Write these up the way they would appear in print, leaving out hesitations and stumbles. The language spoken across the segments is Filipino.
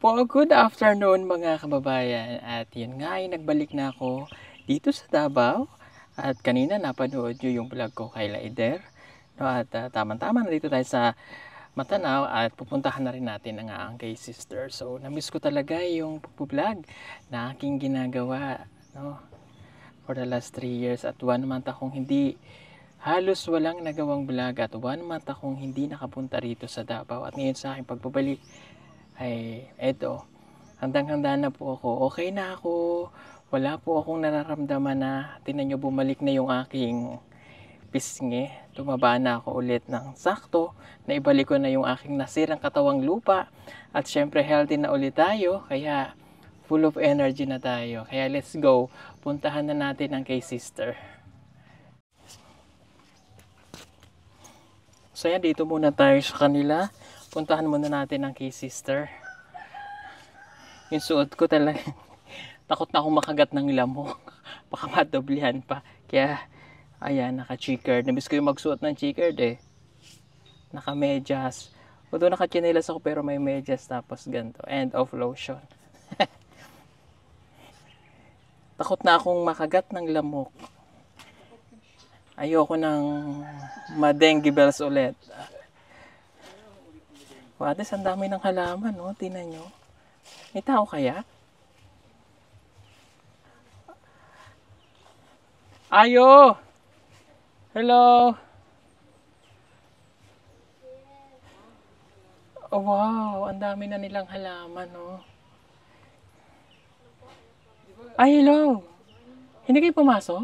Po, good afternoon mga kababayan. At yun nga ay nagbalik na ako dito sa Davao. At kanina napanood nyo yung vlog ko kay Laider. No, at tama-tama na dito tayo sa Matanao at pupuntahan na rin natin ang aking kay sister. So, namiss ko talaga yung pag-vlog na aking ginagawa. No, for the last 3 years at 1 month akong hindi halos walang nagawang vlog at 1 month akong hindi nakapunta rito sa Davao. At ngayon sa aking pagbabalik ay eto, handang-handa na po ako. Okay na ako. Wala po akong nararamdaman na tinan nyo bumalik na yung aking pisngi. Tumaba na ako ulit ng sakto. Naibalik ko na yung aking nasirang katawang lupa. At syempre healthy na ulit tayo. Kaya full of energy na tayo. Kaya let's go. Puntahan na natin ang kay sister. So yan, dito muna tayo sa kanila. Puntahan muna natin ang kay sister. Yung suot ko talaga, takot na akong makagat ng lamok. Baka madoblihan pa. Kaya, ayan, naka-checkered. Nabis ko yung magsuot ng checkered eh. Naka-medyas. Although naka-chinelas ako pero may medyas tapos ganito. End of lotion. Takot na akong makagat ng lamok. Ayoko ng ma-dengue bells ulit. Wades, ang dami ng halaman, no? Tingnan nyo. May tao kaya? Ayo! Hello! Oh, wow! Ang dami na nilang halaman, no? Ay, hello! Hindi kayo pumasok?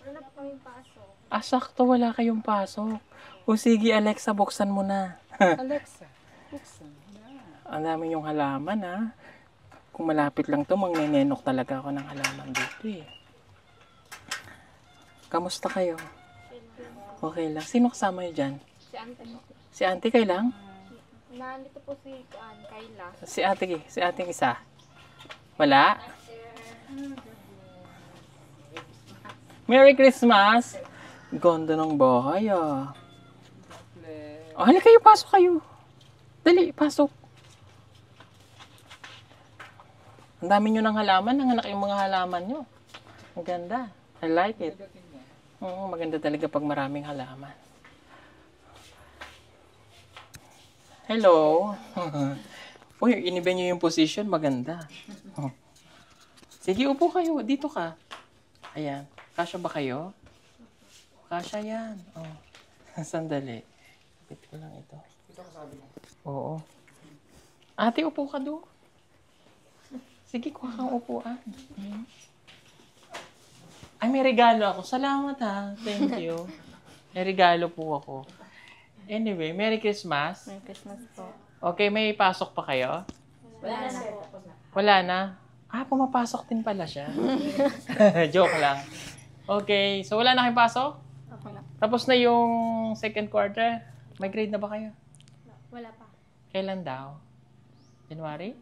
Wala po kaming pasok. Ah, sakto, wala kayong pasok. O sige, Alexa, buksan mo na. Alexa, buksan. Ang dami yung halaman, ha? Kung malapit lang to, magnenenok talaga ako ng halaman dito, eh. Kamusta kayo? Okay lang. Sino kasama niyo dyan? Si Anthony. Si auntie kayo lang? Nandito po si Kayla. Si ating isa? Wala? Merry Christmas! Ganda ng bahay, ah. Oh, halika kayo, pasok kayo. Dali, pasok. Ang dami nyo ng halaman. Nanganak yung mga halaman nyo. Ang ganda. I like it. Oo, maganda talaga pag maraming halaman. Hello. Uy, iniba nyo yung position. Maganda. Oh. Sige, upo kayo. Dito ka. Ayan. Kasya ba kayo? Kasya yan. Oh. Sandali. Kapit ko lang ito. Oo. Ate, upo ka doon. Sige, kuha kang upuan. Ay, may regalo ako. Salamat ha. Thank you. May regalo po ako. Anyway, Merry Christmas. Merry Christmas po. Okay, may pasok pa kayo? Wala na po. Wala na? Ah, pumapasok din pala siya. Joke lang. Okay, so wala na kayong pasok? Ako na. Tapos na yung second quarter? May grade na ba kayo? Wala pa. Kailan daw? January?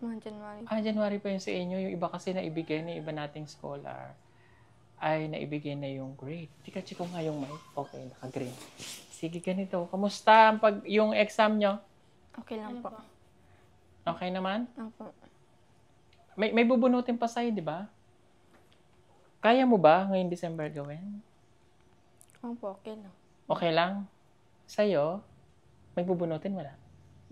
Mga January. Ah, January pa yun sa inyo. Yung iba kasi naibigay na iba nating scholar ay naibigay na yung grade. Chika ko nga yung mic. Okay, naka-green. Sige, ganito. Kamusta yung exam nyo? Okay lang po. Okay naman? Opo. May bubunutin pa sa'yo, di ba? Kaya mo ba ngayong December gawin? Opo, okay lang. Okay lang? Sa'yo? May bubunutin? Wala?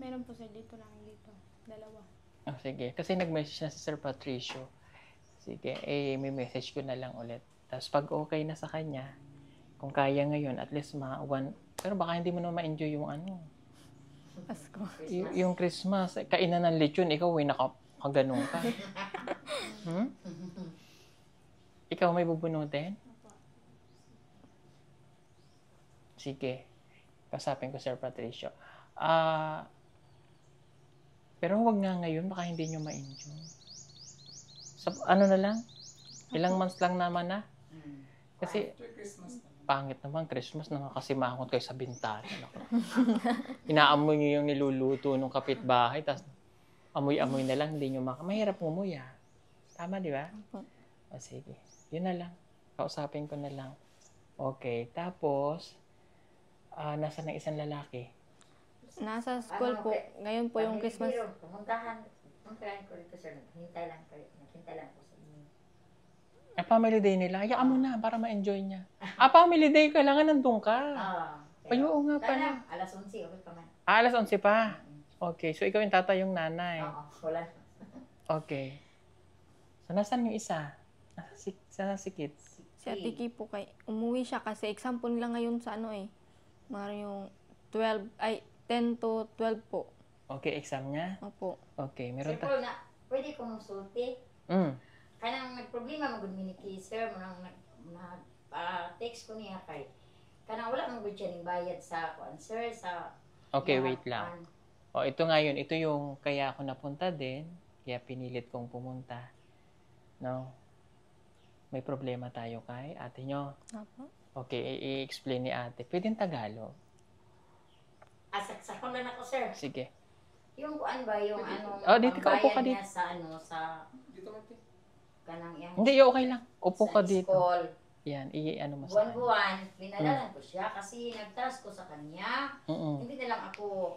Meron po sa dito lang dito. Dalawa. Oh, sige. Kasi nag-message na si Sir Patricio. Sige, may message ko na lang ulit. Tapos pag okay na sa kanya, kung kaya ngayon, at least pero baka hindi mo na ma-enjoy yung Pasko. yung Christmas. Kainan ng lechon, ikaw nakaganon ka. Ikaw may bubunutin? Sige. Kasapin ko Sir Patricio. Pero wag nga ngayon, baka hindi nyo ma-enjoy. Ano na lang? Ilang months lang naman na? Kasi, pangit naman, Christmas, nakakasimangot kayo sa bintana. Inaamoy nyo yung niluluto ng kapitbahay, tapos amoy-amoy na lang, hindi nyo mahirap umumoy, ah. Tama, di ba? O, sige. Yun na lang. Kausapin ko na lang. Okay, tapos, nasa ng isang lalaki? Nasa school po. Ngayon po yung Christmas. Ang kailangan ko rito, sir, naghintay lang po sa inyo. Family day nila. Hayaan mo na para ma-enjoy niya. Family day, kailangan nandun ka. Ay, oo nga pala. Alas 11, okay pa man. Alas 11 pa. Okay, so ikaw yung tatay, yung nanay. Oo, wala. Okay. So, nasaan yung isa? Saan si Kit? Si Ate Kay po kay, umuwi siya kasi example nila ngayon sa ano mga yung 10 to 12 po. Okay, exam niya? Opo. Okay, Sir meron Paul, pwede ko mong sulti. Mm. Kanang nagproblema magud mi ni kay sir, text ko niya kay. Kanang wala man gud siya ning bayad sa sir sa. Okay, wait lang. O, ito ngayon, ito yung kaya ako napunta din, kaya pinilit kong pumunta. No? May problema tayo kay ate nyo. Opo. Okay, i-explain ni ate. Pwedeng Tagalog. Sa lang ako, sir. Sige. Yung kuan ba yung dito ka, upo ka pambayad dito. niya sa kanang yang Hindi, okay lang. Upo ka sa dito. school. Yan, i-ano mo sa akin. Buwan-buwan, pinadalan ko siya kasi nag-trust ko sa kanya. Mm-mm. Hindi na lang ako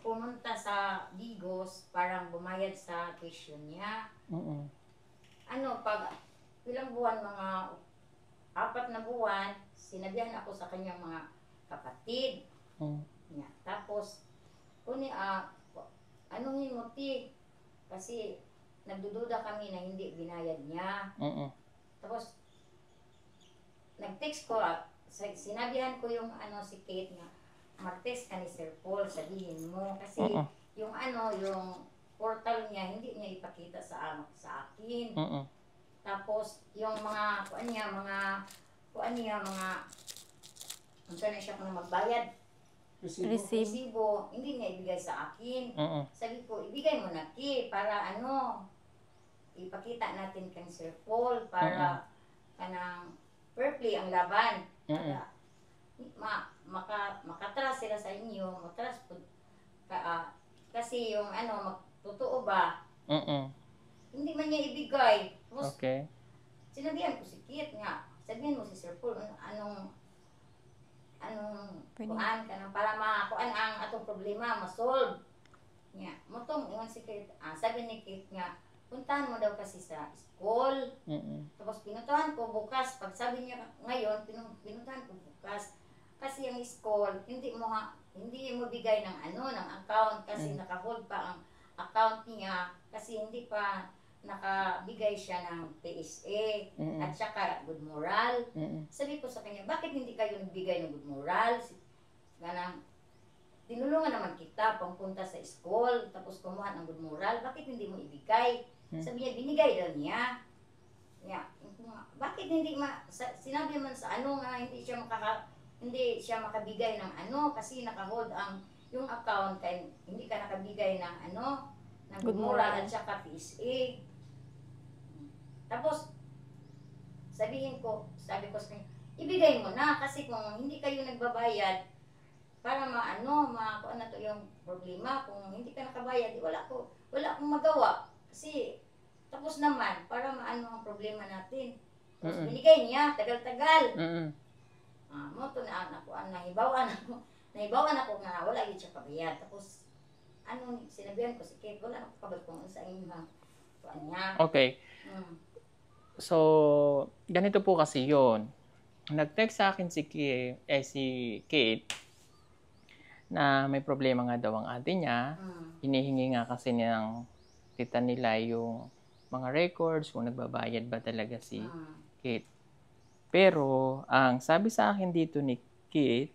pumunta sa Digos parang bumayad sa tuition niya. Mm-mm. Pag ilang buwan, mga 4 na buwan, sinabihan ako sa kanyang mga kapatid. Mm. Niya. Tapos, anuhin mo ti, kasi nagdududa kami na hindi binayad niya. Mm-mm. Tapos, nag-text ko, sinabihan ko yung si Kate nga, mag-text ka ni Sir Paul, sabihin mo. Kasi Mm-mm. yung yung portal niya, hindi niya ipakita sa akin. Mm-mm. Tapos, yung mga, kung saan na siya kung magbayad, resibo, hindi niya ibigay sa akin. Mm-mm. Sabi ko, ibigay mo na Ki, para ipakita natin kang Sir Paul, para kanang fair play ang laban. Para makatras sila sa inyo, matras po, kasi yung totoo ba, Mm-mm. hindi man niya ibigay. Tapos, Okay. sinabihan ko si Kit nga, sabihin mo si Sir Paul, anong Pwede. kuan ka na para makuan ang atong problema, masolve. Nga, motong ingon si Kit, sabi ni Kit nga, puntahan mo daw kasi sa school. Mm-mm. Tapos pinuntahan ko bukas, pag sabi niya ngayon, pinuntahan ko bukas. Kasi ang school, hindi mo bigay ng ng account kasi naka-hold pa ang account niya kasi hindi pa nakabigay siya ng PSA at saka good moral. Mm-mm. Sabi ko sa kanya, bakit hindi kayo nagbigay ng good moral? Ganang, tinulungan naman kita pangpunta sa school, tapos kumuha ng good moral, bakit hindi mo ibigay? Sabi niya, binigay daw niya. Bakit hindi sinabi man sa nga, hindi siya makabigay ng kasi naka-hold yung account, kaya hindi ka nakabigay ng ng good moral at saka PSA. Tapos, sabi ko sa kanya, ibigay mo na kasi kung hindi kayo nagbabayad para kuan na to yung problema, kung hindi ka nakabayad, wala akong magawa. Kasi tapos naman para ang problema natin. Tapos binigay niya tagal-tagal. Mo to nahibawan ako nga wala gyud siya kabayad. Tapos sinabihan ko si Kate, wala na kabal kung sa inyo kuan niya. Okay. So, ganito po kasi yon. Nag-text sa akin si Kate na may problema nga daw ang ate niya. Hinihingi nga kasi ng tita nila yung mga records kung nagbabayad ba talaga si Kate. Pero, ang sabi sa akin dito ni Kate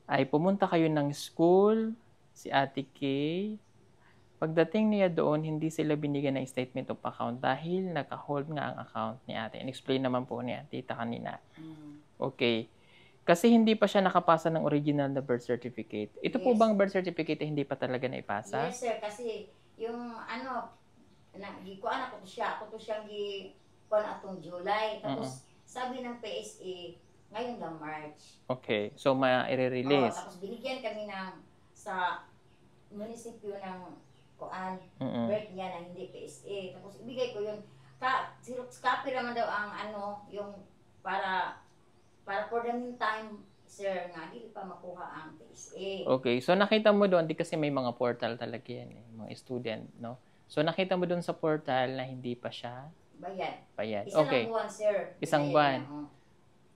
ay pumunta kayo ng school, si Ate Kay. Pagdating niya doon, hindi sila binigyan ng statement of account dahil naka-hold nga ang account ni ate. And-explain naman po ni tita kanina. Okay. Kasi hindi pa siya nakapasa ng original na birth certificate. Ito po bang birth certificate hindi pa talaga naipasa? Yes, sir. Kasi yung gikuan ako to siya gikuan atong July. Tapos sabi ng PSA, ngayon lang March. Okay. So, ma-i-release. Tapos binigyan kami sa munisipyo ng birth niya na hindi PSA. Tapos ibigay ko yun. Xerox copy naman daw ang yung para for the meantime, sir, nga di pa makuha ang TSA. Okay, so nakita mo doon, di kasi may mga portal talaga yan, mga student, no? So nakita mo doon sa portal na hindi pa siya Bayad. bayad. Isa Okay, lang buwan, sir. Isang Binayad buwan. niya,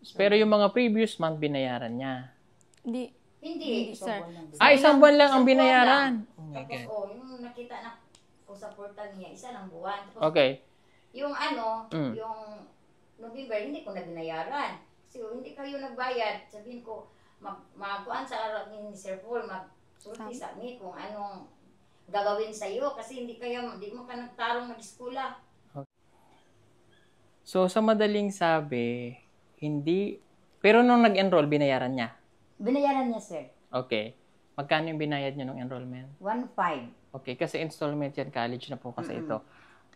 oh. pero yung mga previous month binayaran niya. Hindi, Hindi. Hindi, sir. Isang buwan lang ang Isang buwan binayaran. lang. Oh my Tapos, God. yung nakita na ko sa portal niya, isa lang buwan. Tapos, Okay, yung yung November, hindi ko na binayaran. Kasi hindi kayo nagbayad. Sabihin ko, magkuhan sa araw ni Sir Paul, magsulti sa amin kung anong gagawin sa iyo kasi hindi mo ka nagtarong mag-eskwela. so sa madaling sabi, hindi, pero nung nag-enroll, binayaran niya. Binayaran niya, sir. Okay, magkano yung binayad niya nung enrollment? 1,500. Okay, kasi installment yan, college na po kasi ito.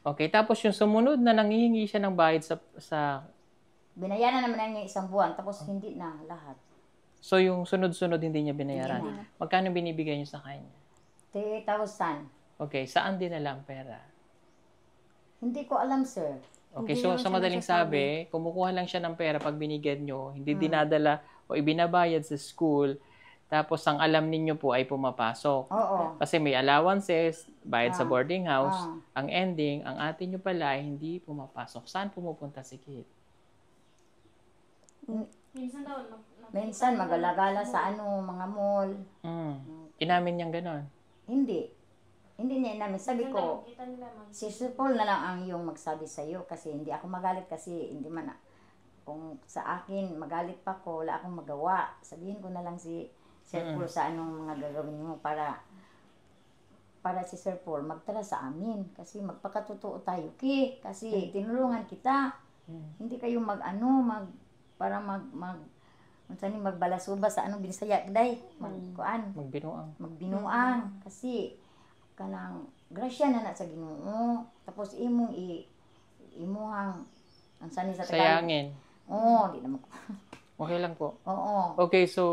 Okay, tapos yung sumunod na nangihingi siya ng bayad sa Binayaran naman niya isang buwan, tapos hindi na lahat. so yung sunod-sunod hindi niya binayaran. Hindi Magkano binibigay niyo sa kanya? 3,000. Okay, saan dinala ang pera? Hindi ko alam, sir. Okay, Hindi so naman sa siya madaling sabi, kumukuha lang siya ng pera pag binigyan nyo, hindi dinadala o ibinabayad sa school, tapos ang alam ninyo po ay pumapasok. Oo. Kasi may allowances, bayad sa boarding house, Ah. ang ending, ang atin nyo pala ay hindi pumapasok. Saan pumupunta si Kit? Minsan magalagala sa mga mall. Inamin niyang ganon. Hindi. Hindi niya inamin. Sabi ko, si Sir Paul na lang ang yung magsabi sa iyo kasi hindi ako magalit kasi hindi man kung sa akin magalit pa ko, wala akong magawa. Sabihin ko na lang si Sir Paul sa anong mga gagawin mo para si Sir Paul magtala sa amin kasi magpakatotoo tayo kasi tinulungan kita. Hindi kayo magbalasuba sa anong binisaya day magbinuang kasi kanang grasya na sa Ginoo tapos imuhang ang sani sa Tagalog. Sayangin. Di naman ko. Okay lang po. Oo. Okay, so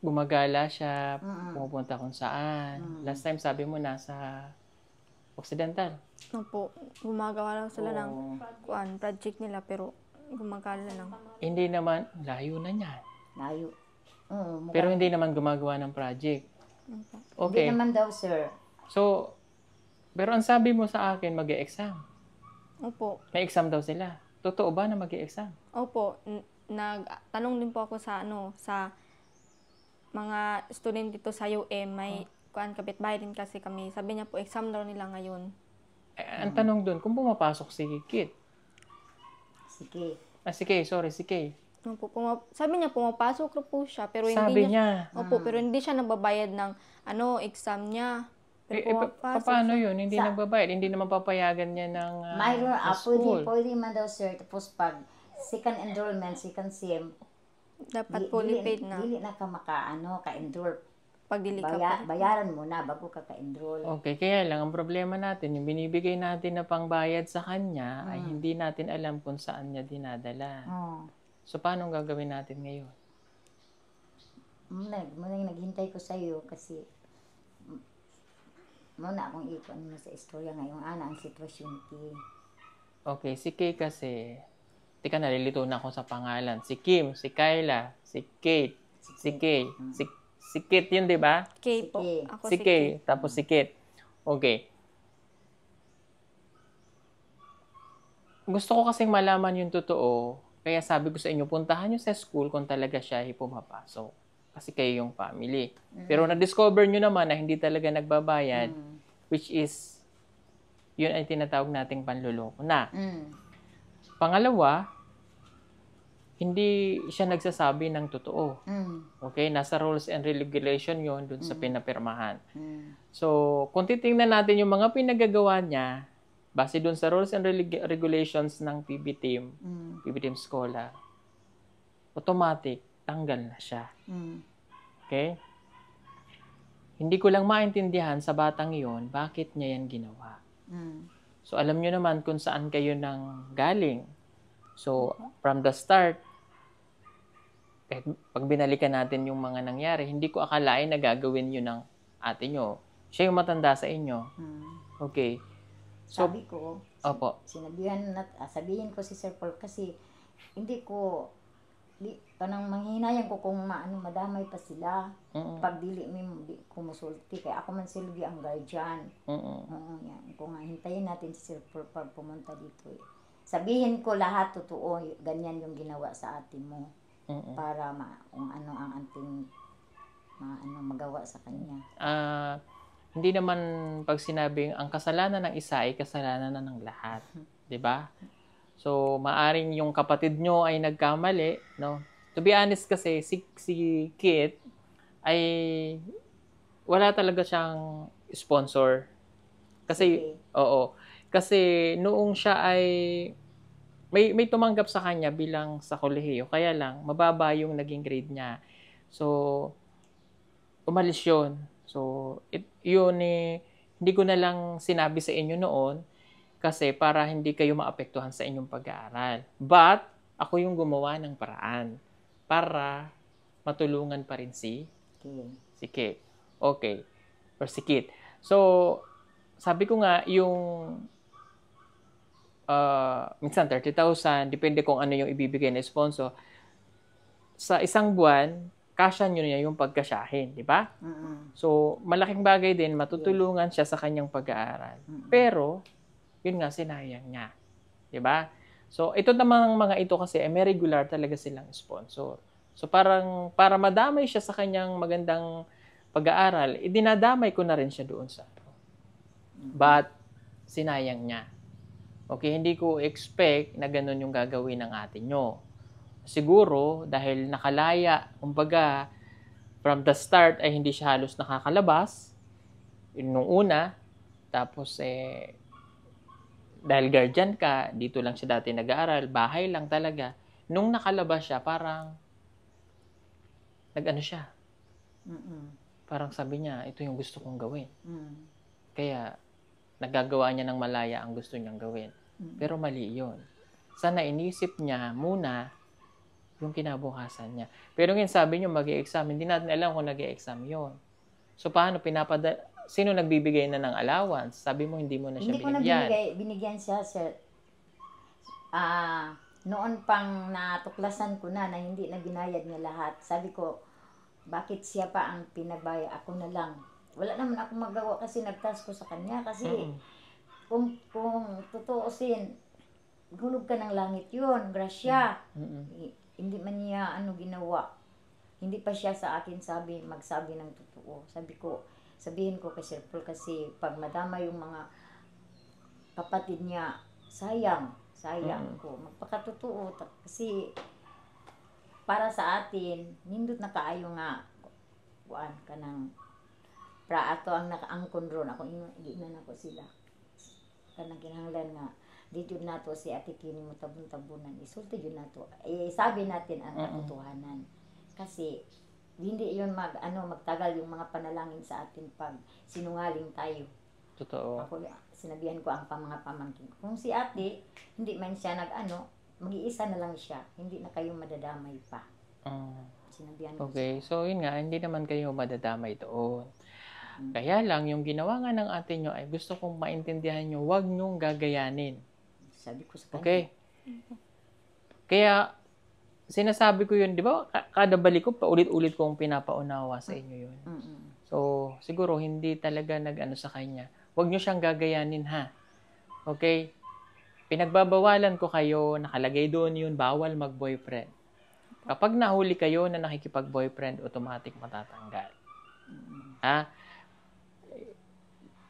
gumagala siya, pumupunta kung saan. Last time sabi mo nasa Occidental. Opo, gumagawa lang sila ng project nila pero gumagala lang. Hindi naman, layo na niyan. Layo. Pero hindi naman gumagawa ng project. Hindi Okay. naman daw, sir. So, pero ang sabi mo sa akin, mag-e-exam. Opo. May exam daw sila. Totoo ba na mag-e-exam? Opo, nagtanong din po ako sa mga student dito sa UM, may kapitbahay din kasi kami. Sabi niya po, exam daw nila ngayon. Ang tanong doon, kung pumapasok si Kit. Sige. Si Kay, sorry, si Kay. Opo, sabi niya pumapasok na po siya, pero Sabi hindi niya. Opo, pero hindi siya nagbabayad ng exam niya. Pero pumapasok paano siya. yun? Hindi nagbabayad. Hindi naman papayagan niya ng Mayroon, school. pwede man daw, sir. Tapos pag second enrollment, second SIM, Dapat fully paid na. Dili na ka ka-enroll. Pag dili ka po. Bayaran mo na bago ka ka-enroll. Okay, kaya lang ang problema natin, yung binibigay natin na pangbayad sa kanya ay hindi natin alam kung saan niya dinadala. So, paano gagawin natin ngayon? Muna naghintay ko sa iyo kasi muna akong ikon mo sa istorya ngayong ang sitwasyon ki. Okay, si Kay kasi, tika nalilito na ako sa pangalan. Si Kim, si Kyla, si Kate, si Kay, si Kit yun, di ba? Kay po. Kay. Ako Si Kay, tapos si Kit. Okay. Gusto ko kasing malaman yung totoo, kaya sabi ko sa inyo, puntahan nyo sa school kung talaga siya ay pumapasok. Kasi kayo yung family. Pero na-discover nyo naman na hindi talaga nagbabayad, which is, yun ay tinatawag nating panluloko na. Pangalawa, hindi siya nagsasabi ng totoo. Okay? Nasa rules and regulation yon dun sa pinapirmahan. So, kung titingnan natin yung mga pinagagawa niya, base dun sa rules and regulations ng PB Team, PB Team Scholar, automatic, tanggal na siya. Okay? Hindi ko lang maintindihan sa batang yon bakit niya yan ginawa. So, alam nyo naman kung saan kayo nang galing. So, from the start, kahit pag binalikan natin yung mga nangyari, hindi ko akalain na gagawin yun ng ate nyo. Siya yung matanda sa inyo. Okay. So, Sabi ko, opo. sabihin ko si Sir Paul kasi hindi ko di kanang manghinayang ko kung madamay pa sila. Mm. Pag dili mi di kumusulti kay ako man silbi ang guardian. Mm. Oo, yan. Kung nga hintayin natin si Sir Paul pag pumunta dito. Sabihin ko lahat totoo, ganyan yung ginawa sa ate mo Mm. para kung ano ang anting magawa sa kanya. Hindi naman pag sinabing ang kasalanan ng isa ay kasalanan na ng lahat, 'di ba? So, maaring yung kapatid nyo ay nagkamali, no? To be honest kasi, si Kit ay wala talaga siyang sponsor. Kasi, Sige. oo. Kasi noong siya ay may tumanggap sa kanya bilang sa kolehiyo. Kaya lang, mababa yung naging grade niya. So, umalis yun. So, yun hindi ko na lang sinabi sa inyo noon kasi para hindi kayo maapektuhan sa inyong pag-aaral. But, ako yung gumawa ng paraan para matulungan pa rin Okay. si Kit. Okay. Or si Kit. So, sabi ko nga, yung minsan 30,000, depende kung ano yung ibibigay na sponsor. Sa isang buwan, kasya nyo niya yung pagkasyahin, di ba? Mm-mm. So, malaking bagay din, matutulungan siya sa kanyang pag-aaral. Pero, yun nga, sinayang niya. Di ba? So, ito namang mga ito kasi, may regular talaga silang sponsor. So, parang, para madamay siya sa kanyang magandang pag-aaral, dinadamay ko na rin siya doon sa But, sinayang niya. Okay, hindi ko expect na ganun yung gagawin ng ate nyo. Siguro, dahil nakalaya, kumbaga, from the start ay hindi siya halos nakakalabas, yun nung una, tapos dahil guardian ka, dito lang siya dati nag-aaral, bahay lang talaga. Nung nakalabas siya, parang, nag-ano siya, Mm-mm. parang sabi niya, ito yung gusto kong gawin. Mm. Kaya, nagagawa niya ng malaya ang gusto niyang gawin. Pero mali yun. Sana inisip niya muna yung kinabukasan niya. Pero ngayon sabi niyo mag-i-exam, hindi natin alam kung nag-i-exam yun. So paano sino nagbibigay na ng allowance? Sabi mo hindi mo na siya Hindi ko na binigyan. binigyan siya, sir. Noon pang natuklasan ko na hindi na binayad niya lahat. Sabi ko, bakit siya pa ang pinagbayad? Ako na lang. Wala naman ako magawa kasi nagtask ko sa kanya. Kasi kung tutuusin, hulog ka ng langit yun. Grasya. Hindi man niya ginawa. Hindi pa siya sa akin magsabi ng totoo. Sabihin ko kay Sir Paul kasi pag madama yung mga kapatid niya, sayang ko. Magpakatotoo. Kasi para sa atin, nindot na kaayo nga kuan ka ng ato ang nakaangkon ron. Ako ina ko sila. Kanang kinahanglan nga dito nato si Ate Kini mo tabon-tabunan. Isulti yun nato. Sabi natin ang katotohanan. Kasi hindi yun magtagal yung mga panalangin sa atin pag sinungaling tayo. Totoo. Ako sinabihan ko ang mga pamangkin. Kung si Ate hindi man siya mag-iisa na lang siya. Hindi na kayo madadamay pa. Sinabihan ko. Okay, so yun nga, hindi naman kayo madadamay doon. Kaya lang, yung ginawa nga ng ate nyo ay gusto kong maintindihan nyo, huwag nyong gagayanin. Sabi ko sa kanya. Okay? Kaya, sinasabi ko yun, di ba, kada balik ko, paulit-ulit kong pinapaunawa sa inyo yun. So, siguro, hindi talaga nag-ano sa kanya. Huwag nyo siyang gagayanin, ha? Okay? Pinagbabawalan ko kayo, nakalagay doon yun, bawal mag-boyfriend. Kapag nahuli kayo na nakikipag-boyfriend, automatic matatanggal. Ha?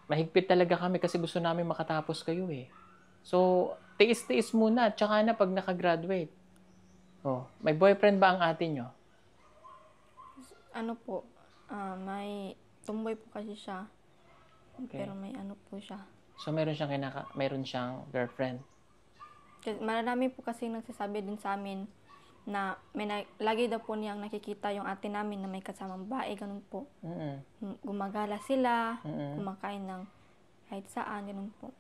Mahigpit talaga kami kasi gusto namin makatapos kayo eh. So, tiis-tiis muna, tsaka na pag nakagraduate. Oh, may boyfriend ba ang ate nyo? Ano po, may tumboy po kasi siya. Okay. Pero may ano po siya. So, meron siyang girlfriend. Kasi marami po kasi nagsasabi din sa amin na lagi daw po niyang nakikita yung ate namin na may kasamang bae, ganun po. Gumagala sila, kumakain ng kahit saan, ganun po.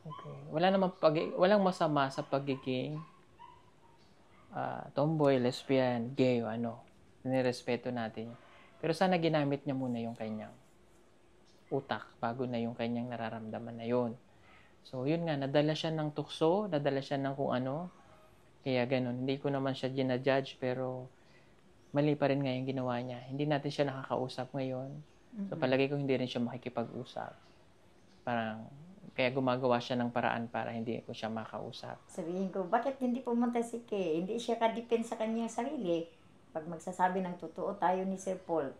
Okay. Walang masama sa pagiging tomboy, lesbian, gay, o ano. Nirespeto natin. Pero sana ginamit niya muna yung kanyang utak bago na yung kanyang nararamdaman na yun. So, yun nga, nadala siya ng tukso, nadala siya ng kung ano. Kaya ganun, hindi ko naman siya ginajudge, pero mali pa rin nga yung ginawa niya. Hindi natin siya nakakausap ngayon. So palagay ko hindi rin siya makikipag-usap. Parang, kaya gumagawa siya ng paraan para hindi ko siya makausap. Sabihin ko, bakit hindi pumunta si Kay? Hindi siya kadepend sa kanyang sarili. Pag magsasabi ng totoo tayo ni Sir Paul,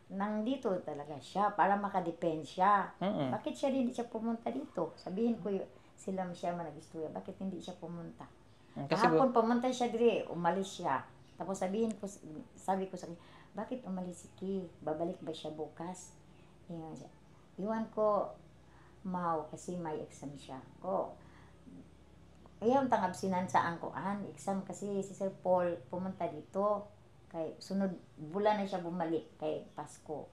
nandito talaga siya para makadepend siya. Bakit siya hindi siya pumunta dito? Sabihin ko sila siya manag-istorya, bakit hindi siya pumunta? Kahapon pumunta siya dire, umalis siya. Tapos sabi ko sa kanya, bakit umalis si Kay? Babalik ba siya bukas? Iwan ko, Mau, kasi may exam siya. Ayaw tang absinan sa angkoan. Exam kasi si Sir Paul pumunta dito. Kay sunod bulan na siya bumalik kay Pasko.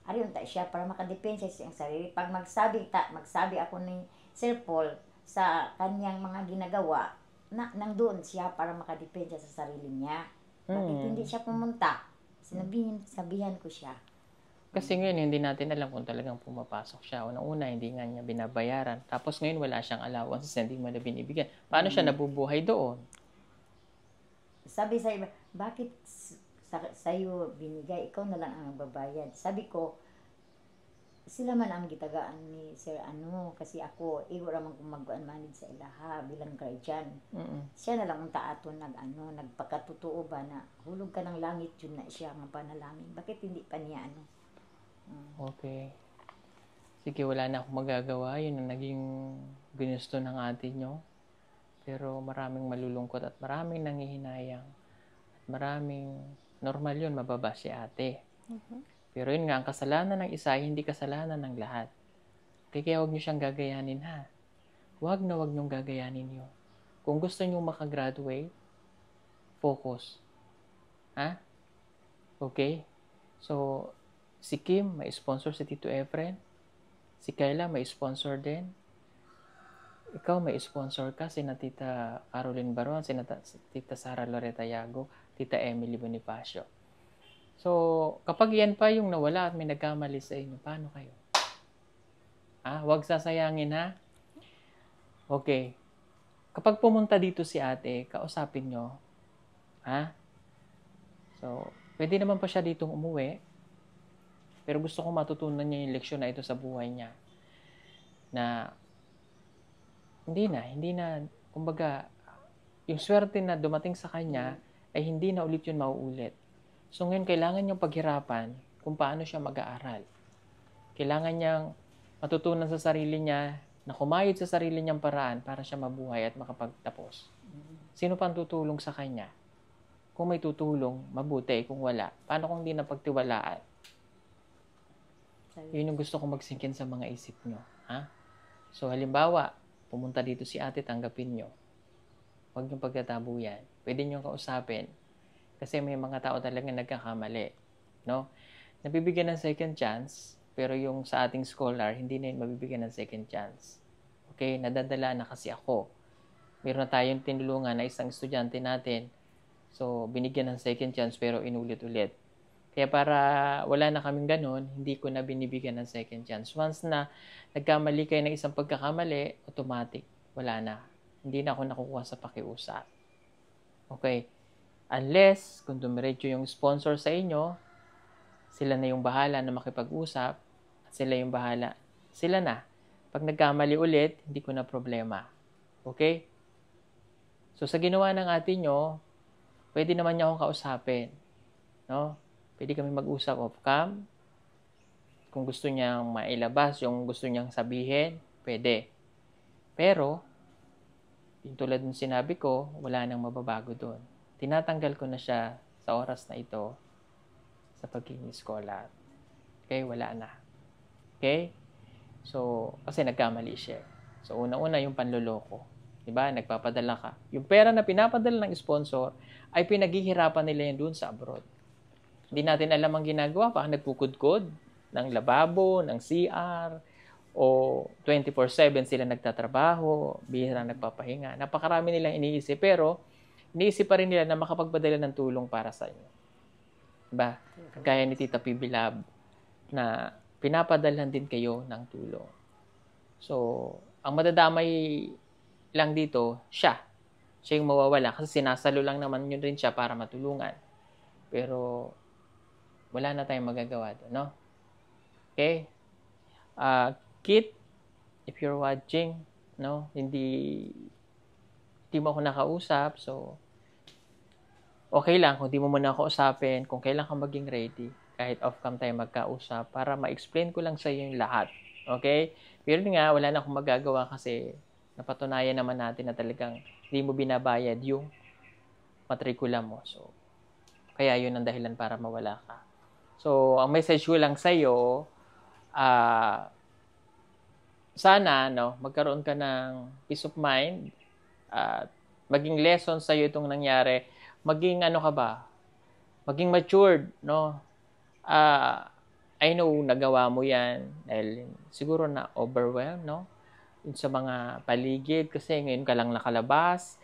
Ariyon ta siya para makadepensa sa siyang sarili. Pag magsabi ako ni Sir Paul sa kanyang mga ginagawa, nang doon siya para makadepensa sa sarili niya. Bakit hindi siya pumunta? Sabihan ko siya. Kasi ngayon, hindi natin alam kung talagang pumapasok siya. Unang-una, hindi nga niya binabayaran. Tapos ngayon, wala siyang allowances, hindi mo na binibigyan. Paano siya nabubuhay doon? Sabi sa iba, bakit sa'yo binigay? Ikaw na lang ang magbabayad. Sabi ko, sila man ang gitagaan ni Sir kasi ako, igo raman kung mag-manage sa ilaha bilang guardian. Siya na lang unta ato nagpakatotoo ba na hulog ka ng langit, yun na siya ang panalangin. Bakit hindi pa niya Okay. Sige, wala na akong magagawa. Yun ang naging ginusto ng ate nyo. Pero maraming malulungkot at maraming nangihinayang. At maraming normal yun, mababa si ate. Pero yun nga, ang kasalanan ng isa, hindi kasalanan ng lahat. Kaya huwag nyo siyang gagayanin, ha? Huwag nyong gagayanin yun. Kung gusto nyo makagraduate, focus. Ha? Okay? So, si Kim, may sponsor si Tito Efren. Si Kayla, may sponsor din. Ikaw, may sponsor ka. Sina Tita Caroline Baron, sina Tita Sara Loretta Yago, Tita Emily Bonifacio. So, kapag yan pa yung nawala at may nagkamali sa inyo, paano kayo? Huwag sasayangin, ha? Okay. Kapag pumunta dito si ate, kausapin nyo. Ha? So, pwede naman pa siya ditong umuwi. Pero gusto ko matutunan niya yung leksyon na ito sa buhay niya. Na, hindi na, kumbaga, yung swerte na dumating sa kanya, ay hindi na ulit yun mauulit. So ngayon, kailangan niyang paghirapan kung paano siya mag-aaral. Kailangan niyang matutunan sa sarili niya na kumayod sa sarili niyang paraan para siya mabuhay at makapagtapos. Sino pang tutulong sa kanya? Kung may tutulong, mabuti. Kung wala, paano kung hindi na pagtiwalaan? Yun yung gusto kong magsingkin sa mga isip nyo. Ha? So, halimbawa, pumunta dito si ate, tanggapin nyo. Huwag nyo pagtatabu yan. Pwede nyo kausapin. Kasi may mga tao talaga nagkakamali. No? Nabibigyan ng second chance, pero yung sa ating scholar, hindi na yun mabibigyan ng second chance. Okay? Nadadala na kasi ako. Meron na tayong tinulungan na isang estudyante natin. So, binigyan ng second chance, pero inulit-ulit. Kaya para wala na kaming ganun, hindi ko na binibigyan ng second chance. Once na nagkamali kayo ng isang pagkakamali, automatic, wala na. Hindi na ako nakukuha sa pakiusap. Okay? Unless, kung dumiretso yung sponsor sa inyo, sila na yung bahala na makipag-usap, at sila yung bahala. Sila na. Pag nagkamali ulit, hindi ko na problema. Okay? So, sa ginawa ng ate nyo, pwede naman niya akong kausapin. No? Pwede kami mag-usap off cam. Kung gusto niyang mailabas, yung gusto niyang sabihin, pwede. Pero, yung tulad ng sinabi ko, wala nang mababago doon. Tinatanggal ko na siya sa oras na ito sa pagiging scholar. Okay, wala na. Okay? So, kasi nagkamali siya. So, una-una yung panloloko. Diba? Nagpapadala ka. Yung pera na pinapadala ng sponsor ay pinaghihirapan nila yan doon sa abroad. Hindi natin alam ang ginagawa. Baka nagpukod-kod ng lababo, ng CR, o 24/7 sila nagtatrabaho, bihira nagpapahinga. Napakarami nilang iniisip, pero iniisip pa rin nila na makapagpadala ng tulong para sa inyo. Diba? Kagaya ni Tita PB Lab na pinapadalhan din kayo ng tulong. So, ang madadamay lang dito, siya. Siya yung mawawala kasi sinasalo lang naman yun rin siya para matulungan. Pero wala na tayong magagawa doon, no? Okay? Kit, if you're watching, no, hindi mo ako nakausap, so okay lang kung di mo muna ako usapin, kung kailan ka maging ready, kahit off-cam tayo magkausap, para ma-explain ko lang sa iyo yung lahat. Okay? Pero nga, wala na akong magagawa kasi napatunayan naman natin na talagang hindi mo binabayad yung matrikula mo. So, kaya yun ang dahilan para mawala ka. So, ang message ko lang sa iyo, sana, no, magkaroon ka ng peace of mind at maging lesson sa iyo itong nangyari. Maging ano ka ba? Maging matured, no? I know nagawa mo 'yan dahil siguro na overwhelmed, no? Yun sa mga paligid kasi ngayon ka lang nakalabas,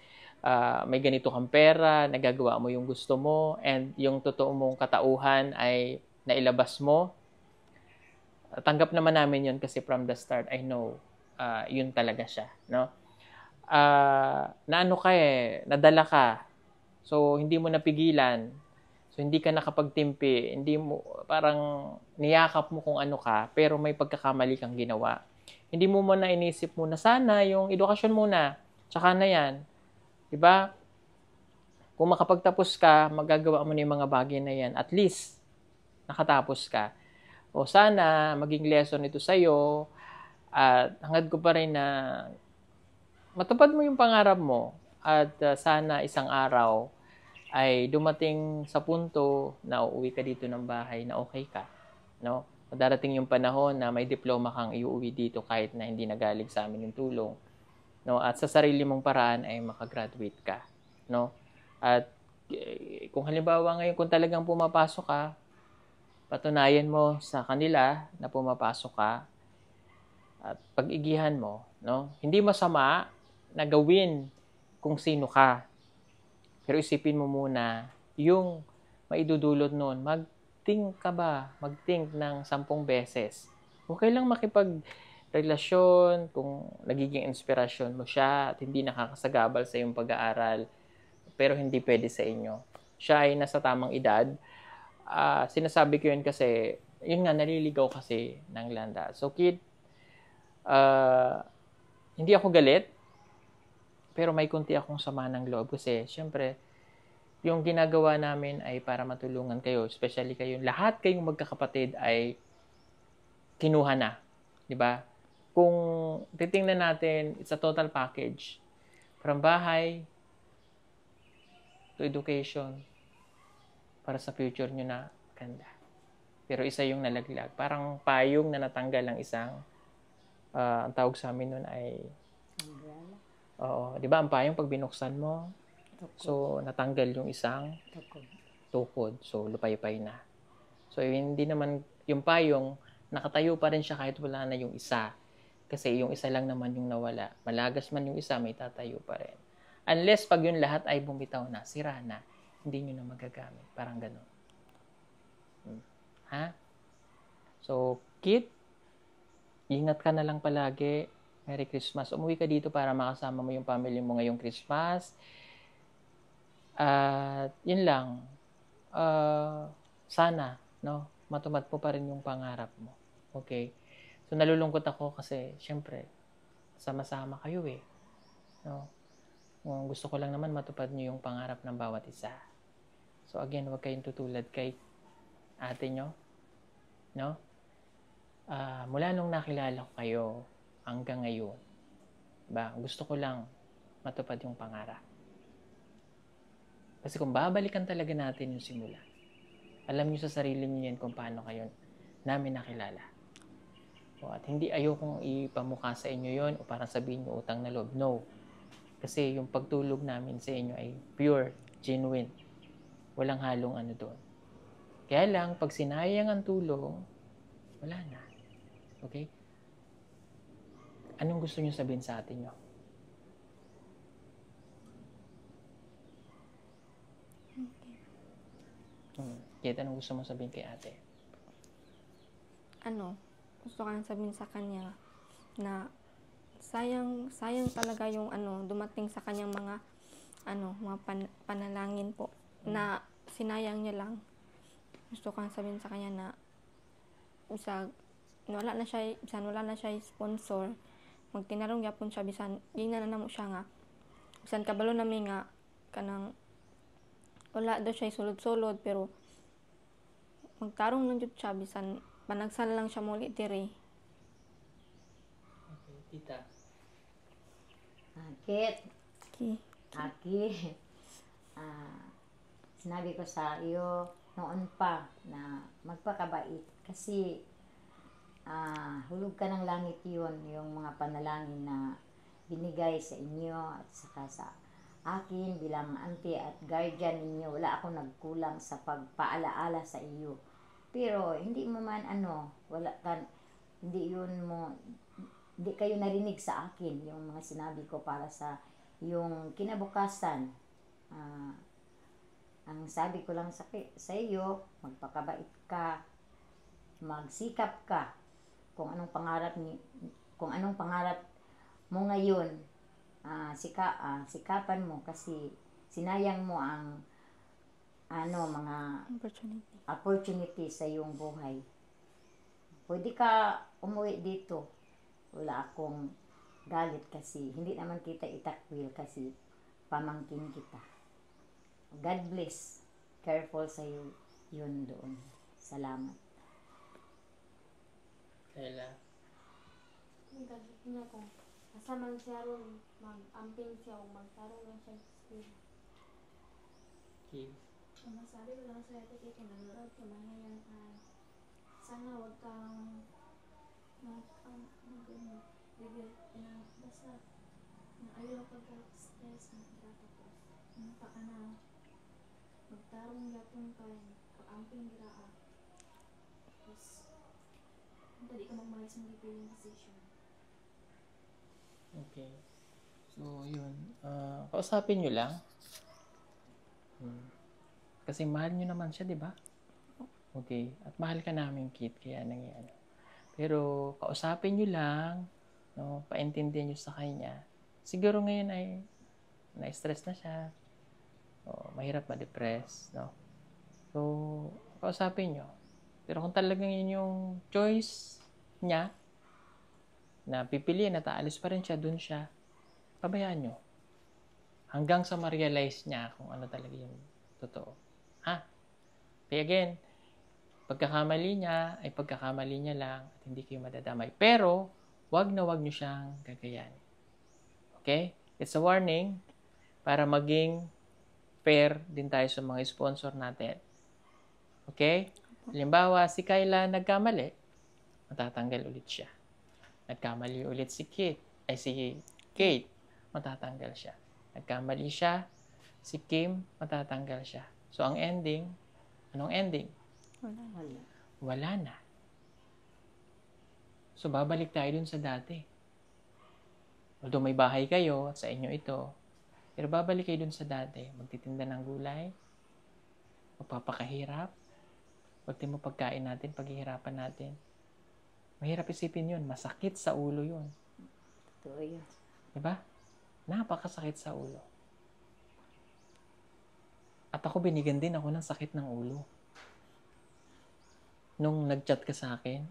may ganito kang pera, nagagawa mo yung gusto mo, and yung totoo mong katauhan ay nailabas mo. Tanggap naman namin yun kasi from the start, I know, yun talaga siya, no? Naano ka nadala ka. So, hindi mo napigilan. So, hindi ka nakapagtimpi. Hindi mo, parang niyakap mo kung ano ka, pero may pagkakamali kang ginawa. Hindi mo muna inisip muna, sana yung edukasyon muna. Tsaka na yan. Diba? Kung makapagtapos ka, magagawa mo na yung mga bagay na yan. At least, nakatapos ka. O sana, maging lesson ito sa'yo. At hangad ko pa rin na matupad mo yung pangarap mo. At sana isang araw ay dumating sa punto na uuwi ka dito ng bahay na okay ka. No? Darating yung panahon na may diploma kang iuwi dito kahit na hindi nagaling sa amin yung tulong. No? At sa sarili mong paraan ay makagraduate ka. No? At kung halimbawa ngayon kung talagang pumapasok ka, patunayan mo sa kanila na pumapasok ka at pag-igihan mo, no? Hindi masama na gawin kung sino ka. Pero isipin mo muna yung maidudulot nun. Mag-think ka ba? Mag-think ng 10 beses. Okay lang makipagrelasyon kung nagiging inspirasyon mo siya at hindi nakakasagabal sa iyong pag-aaral, pero hindi pwede sa inyo. Siya ay nasa tamang edad. Sinasabi ko yun kasi, yun nga, naliligaw kasi ng landa. So, kid, hindi ako galit, pero may kunti akong sama ng loob kasi, syempre, yung ginagawa namin ay para matulungan kayo, especially kayo, lahat kayong magkakapatid ay kinuha na, di ba? Kung titingnan natin, it's a total package. From bahay to education, para sa future nyo na ganda. Pero isa yung nalaglag. Parang payong na natanggal ang isang, ang tawag sa amin nun ay, di ba ang payong pag binuksan mo, so natanggal yung isang tukod. So lupay-pay na. So hindi naman yung payong, nakatayo pa rin siya kahit wala na yung isa. Kasi yung isa lang naman yung nawala. Malagas man yung isa, may tatayo pa rin. Unless pag yung lahat ay bumitaw na, sira na, hindi nyo na magagamit. Parang gano'n. Ha? So, kid, ingat ka na lang palagi. Merry Christmas. Umuwi ka dito para makasama mo yung family mo ngayong Christmas. At yun lang. Sana, no, matupad po pa rin yung pangarap mo. Okay? So, nalulungkot ako kasi, syempre, sama-sama kayo No? Gusto ko lang naman matupad nyo yung pangarap ng bawat isa. So again, huwag kayong tutulad kay ate nyo. No? Mula nung nakilala ko kayo hanggang ngayon, gusto ko lang matupad yung pangarap. Kasi kung babalikan talaga natin yung simula, alam nyo sa sarili nyo yan kung paano kayo namin nakilala. At hindi ayokong ipamukha sa inyo yon o parang sabihin nyo utang na loob. No. Kasi yung pagtulog namin sa inyo ay pure, genuine. Walang halong ano doon. Kaya lang, pag sinayang ang tulong, wala na. Okay? Anong gusto nyo sabihin sa atin nyo? Kaya anong gusto mo sabihin kay ate? Gusto ko lang sabihin sa kanya na sayang talaga yung dumating sa kanyang mga mga panalangin po na sinayang niya lang. Gusto kong sabihin sa kanya na bisan wala na siya sponsor, magtinarong gyapon siya bisan gingnan na namo siya nga bisan kabalo nami nga kanang wala daw siya sulod-sulod pero magtarong lang jud siya bisan panagsal lang siya muli diri. Okay, tita. Kit, Okay. Aki, sinabi ko sa iyo noon pa na magpakabait kasi hulog ka ng langit yun, yung mga panalangin na binigay sa inyo at saka sa akin bilang auntie at guardian ninyo. Wala akong nagkulang sa pagpaalaala sa iyo. Pero hindi mo man hindi kayo narinig sa akin yung mga sinabi ko para sa yung kinabukasan. Ang sabi ko lang sa iyo, magpakabait ka, magsikap ka kung anong pangarap mo ngayon, sikapan mo kasi sinayang mo ang mga opportunity sa iyong buhay. Pwede ka umuwi dito. Wala akong galit kasi hindi naman kita itakwil kasi pamangkin kita. God bless. Careful sa iyo yun doon. Salamat. Kayla. Nagagit niya kung kasamang siya ron, mag-amping siya o magtarong lang siya sa school. Kim. Ang masabi ko lang sa ito kaya kung nanonood ka man ngayon ay sana huwag kang basta na ayaw pagka-stress na itatapos. Nanta ka na magtarong yapon ka pag-amping giraa. Tapos hindi ka magmalis ng yung decision. Okay. So, yun. Kausapin nyo lang. Kasi mahal nyo naman siya, di ba? Okay. At mahal ka namin, Kit. Kaya nangyayari. Pero, kausapin nyo lang. No? Paintindihan nyo sa kanya. Siguro ngayon ay na-stress na siya. Mahirap ma-depress. No? So, kausapin nyo. Pero kung talagang yun yung choice niya, na pipiliin at aalis pa rin siya, dun siya, pabayaan nyo. Hanggang sa ma-realize niya kung ano talaga yung totoo. Ha? Kaya again, pagkakamali niya ay pagkakamali niya lang at hindi kayo madadamay. Pero, wag nyo siyang gagayanin. Okay? It's a warning para maging fair din tayo sa mga sponsor natin. Okay? Halimbawa, si Kayla nagkamali, matatanggal ulit siya. Nagkamali ulit si Kate, matatanggal siya. Nagkamali siya, si Kim, matatanggal siya. So, ang ending, anong ending? Wala na. So, babalik tayo dun sa dati. Although may bahay kayo at sa inyo ito, pero babalik kayo dun sa dati. Magtitinda ng gulay, magpapakahirap, ultimo pagkain natin, paghihirapan natin. Mahirap isipin yun. Masakit sa ulo yun. Totoo yun. Diba? Napakasakit sa ulo. At ako binigyan din ako ng sakit ng ulo. Nung nag-chat ka sa akin,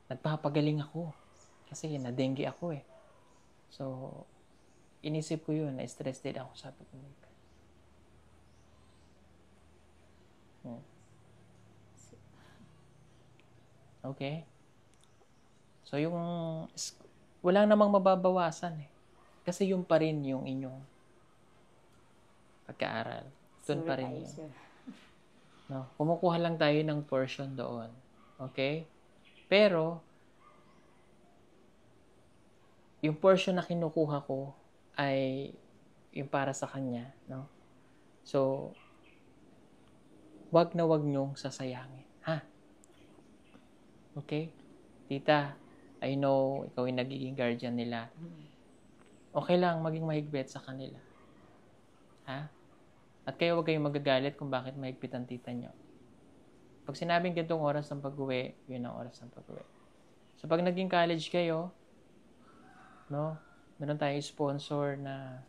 nagpapagaling ako. Kasi na-dengue ako eh. So, inisip ko yun. Na-stress din ako. Sabi ko, okay? So, walang namang mababawasan eh. Kasi yun pa rin yung inyong pagkaaral. Doon pa rin yun. No? Kumukuha lang tayo ng portion doon. Okay? Pero, yung portion na kinukuha ko ay yung para sa kanya. No? So, wag nyong sasayangin. Ha? Okay? Tita, I know ikaw yung nagiging guardian nila. Okay lang maging mahigpit sa kanila. Ha? At kayo huwag kayong magagalit kung bakit mahigpit ang tita nyo. Pag sinabing gantong oras ng pag-uwi, yun ang oras ng pag-uwi. So pag naging college kayo, no, meron tayong sponsor na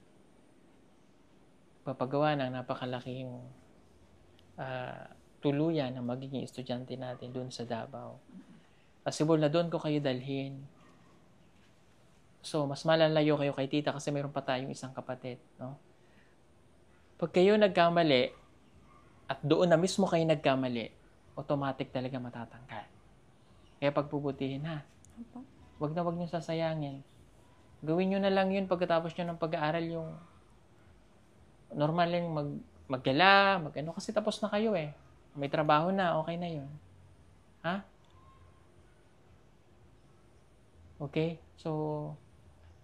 papagawa ng napakalaking tuluyan ng magiging estudyante natin doon sa Davao. Possible na doon ko kayo dalhin. So, mas malalayo kayo kay tita kasi mayroon pa tayong isang kapatid, no? Pag kayo nagkamali, at doon na mismo kayo nagkamali, automatic talaga matatangkad. Kaya pagpuputihin ha. Wag nyo sasayangin. Gawin nyo na lang yun pagkatapos nyo ng pag-aaral yung normal lang maggala, kasi tapos na kayo eh. May trabaho na, okay na yun. Ha? Okay? So,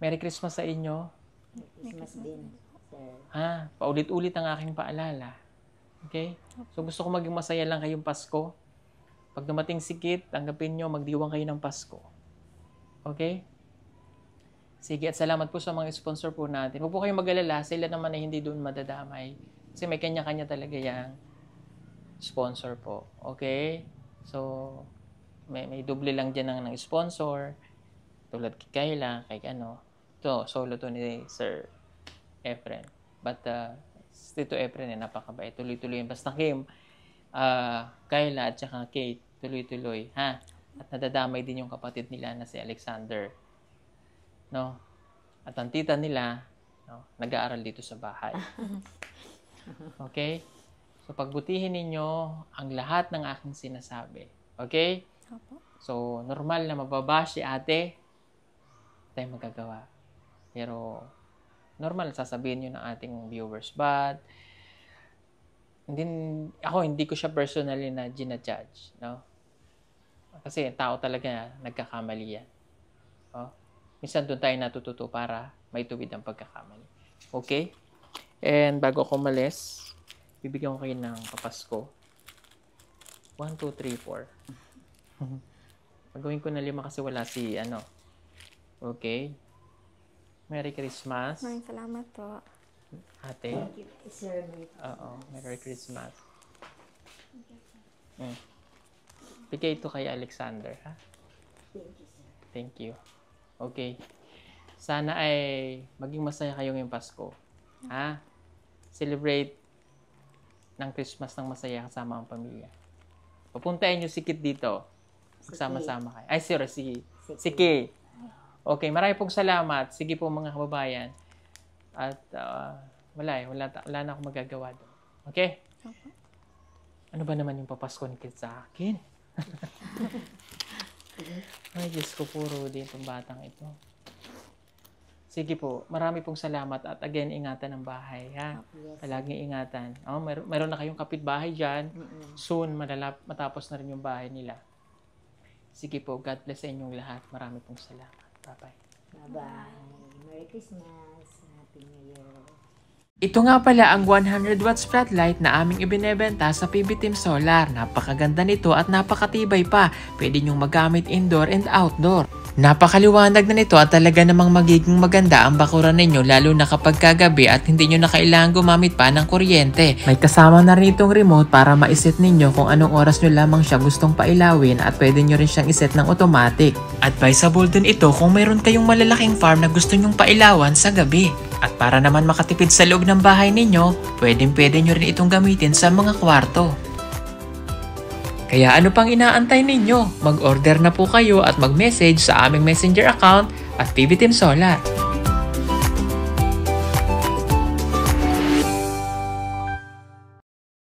Merry Christmas sa inyo. Christmas din, sir. Ha? Paulit-ulit ang aking paalala. Okay? So, gusto ko maging masaya lang kayong Pasko. Pag dumating sikit, tanggapin nyo, magdiwang kayo ng Pasko. Okay? Sige, at salamat po sa mga sponsor po natin. Huwag po kayong mag-alala, sila naman ay hindi doon madadamay. Kasi may kanya-kanya talaga yung sponsor po. Okay? So, may doble lang dyan ng sponsor. Tulad kay Kayla, kay Ito, solo to ni Sir Efren. But, Tito Efren napakabait. Tuloy-tuloy. Basta Kim, Kayla at saka Kate, tuloy-tuloy. Ha? At nadadamay din yung kapatid nila na si Alexander. No? At ang tita nila, no, nag-aaral dito sa bahay. Okay? So, pagbutihin ninyo ang lahat ng aking sinasabi. Okay? So, normal na mababa si ate, tayo magagawa. Pero, normal, sasabihin nyo ng ating viewers. But, hindi ko siya personally na ginajudge. No? Kasi tao talaga nagkakamali yan. Oh? Minsan doon tayo natututo para maituwid ang pagkakamali. Okay? And bago ako umalis, bibigyan ko kayo ng papasko. 1, 2, 3, 4. Pagawin ko na 5 kasi wala si Okay? Merry Christmas. Maraming salamat po. Ate. Thank you, sir. Oo, Merry Christmas. Bigay ito kay Alexander, ha? Thank you, sir. Thank you. Okay. Sana ay maging masaya kayo ngayong Pasko. Ha? Celebrate ng Christmas ng masaya kasama ang pamilya. Papuntahin nyo si Kit dito. Magsama-sama kayo. Ay, si Kay. Okay, marami pong salamat. Sige po mga kababayan. At wala na akong magagawa doon. Okay? Ano ba naman yung papasko ni Kit sa akin? Ay, Diyos ko, puro din itong batang ito. Sige po, marami pong salamat at again, ingatan ang bahay, ha? Palaging ingatan. Oh, meron na kayong kapitbahay dyan. Soon, matapos na rin yung bahay nila. Sige po, God bless sa inyong lahat. Marami pong salamat. Bye-bye. Bye-bye. Merry Christmas. Happy New Year. Ito nga pala ang 100 watts floodlight na aming ibinebenta sa PB Team Solar. Napakaganda nito at napakatibay pa. Pwede nyong magamit indoor and outdoor. Napakaliwanag na nito at talaga namang magiging maganda ang bakuran ninyo lalo na kapag kagabi at hindi nyo na kailangan gumamit pa ng kuryente. May kasama na rin itong remote para ma-set ninyo kung anong oras nyo lamang siya gustong pailawin at pwede nyo rin siyang iset ng automatic. Advisable din ito kung mayroon kayong malalaking farm na gusto nyong pailawan sa gabi. At para naman makatipid sa loob ng bahay ninyo, pwede nyo rin itong gamitin sa mga kwarto. Kaya ano pang inaantay ninyo? Mag-order na po kayo at mag-message sa aming messenger account at PB Team Solar.